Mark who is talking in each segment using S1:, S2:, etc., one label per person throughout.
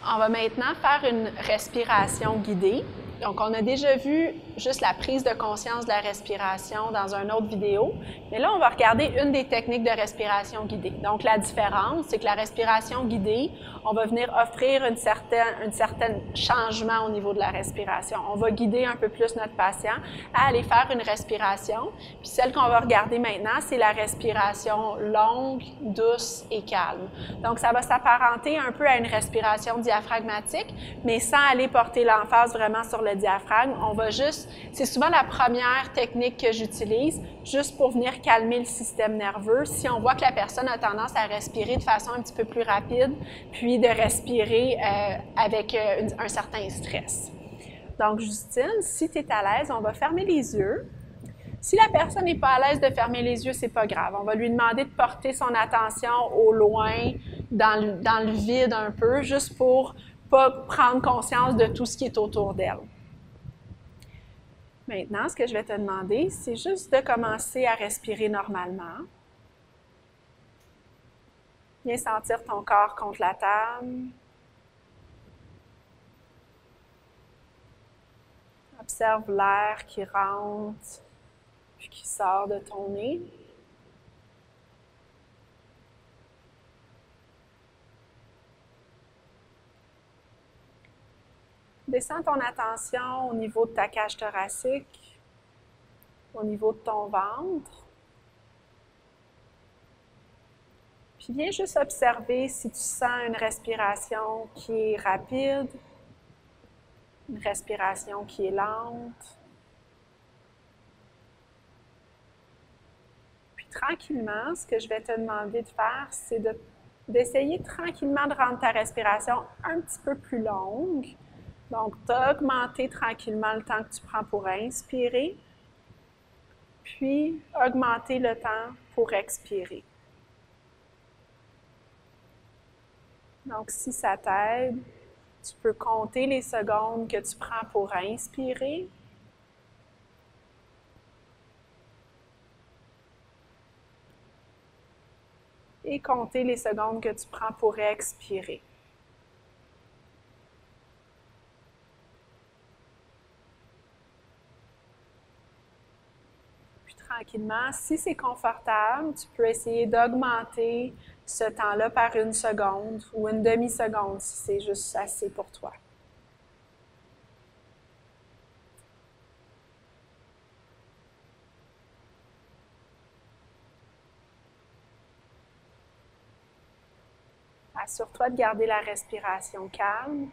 S1: On va maintenant faire une respiration guidée. Donc, on a déjà vu juste la prise de conscience de la respiration dans une autre vidéo, mais là, on va regarder une des techniques de respiration guidée. Donc, la différence, c'est que la respiration guidée, on va venir offrir un certain changement au niveau de la respiration. On va guider un peu plus notre patient à aller faire une respiration. Puis celle qu'on va regarder maintenant, c'est la respiration longue, douce et calme. Donc, ça va s'apparenter un peu à une respiration diaphragmatique, mais sans aller porter l'emphase vraiment sur le diaphragme. On va juste, c'est souvent la première technique que j'utilise, juste pour venir calmer le système nerveux. Si on voit que la personne a tendance à respirer de façon un petit peu plus rapide, puis de respirer avec un certain stress. Donc, Justine, si tu es à l'aise, on va fermer les yeux. Si la personne n'est pas à l'aise de fermer les yeux, c'est pas grave. On va lui demander de porter son attention au loin, dans le vide un peu, juste pour pas prendre conscience de tout ce qui est autour d'elle. Maintenant, ce que je vais te demander, c'est juste de commencer à respirer normalement. Viens sentir ton corps contre la table. Observe l'air qui rentre puis qui sort de ton nez. Descends ton attention au niveau de ta cage thoracique, au niveau de ton ventre. Puis viens juste observer si tu sens une respiration qui est rapide, une respiration qui est lente. Puis tranquillement, ce que je vais te demander de faire, c'est d'essayer tranquillement de rendre ta respiration un petit peu plus longue. Donc, d'augmenter tranquillement le temps que tu prends pour inspirer, puis augmenter le temps pour expirer. Donc, si ça t'aide, tu peux compter les secondes que tu prends pour inspirer. Et compter les secondes que tu prends pour expirer. Puis tranquillement, si c'est confortable, tu peux essayer d'augmenter ce temps-là par 1 seconde ou une demi-seconde si c'est juste assez pour toi. Assure-toi de garder la respiration calme,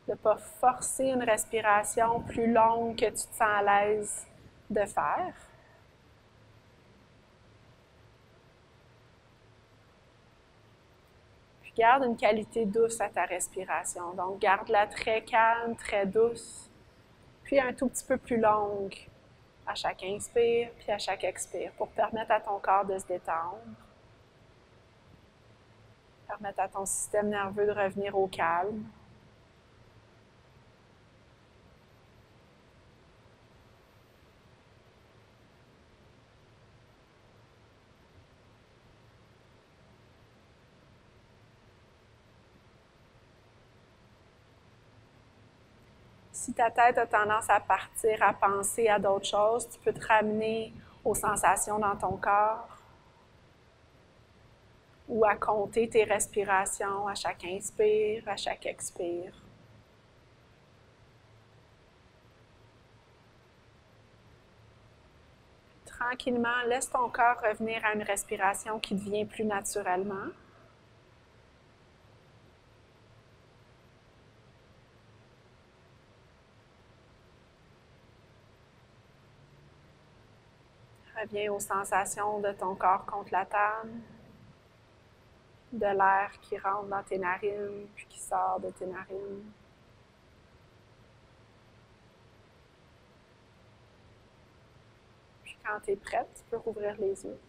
S1: de ne pas forcer une respiration plus longue que tu te sens à l'aise de faire. Puis garde une qualité douce à ta respiration. Donc, garde-la très calme, très douce, puis un tout petit peu plus longue à chaque inspire, puis à chaque expire, pour permettre à ton corps de se détendre. Permettre à ton système nerveux de revenir au calme. Si ta tête a tendance à partir, à penser à d'autres choses, tu peux te ramener aux sensations dans ton corps ou à compter tes respirations à chaque inspire, à chaque expire. Tranquillement, laisse ton corps revenir à une respiration qui devient plus naturellement. Reviens aux sensations de ton corps contre la table, de l'air qui rentre dans tes narines puis qui sort de tes narines. Puis quand tu es prête, tu peux rouvrir les yeux.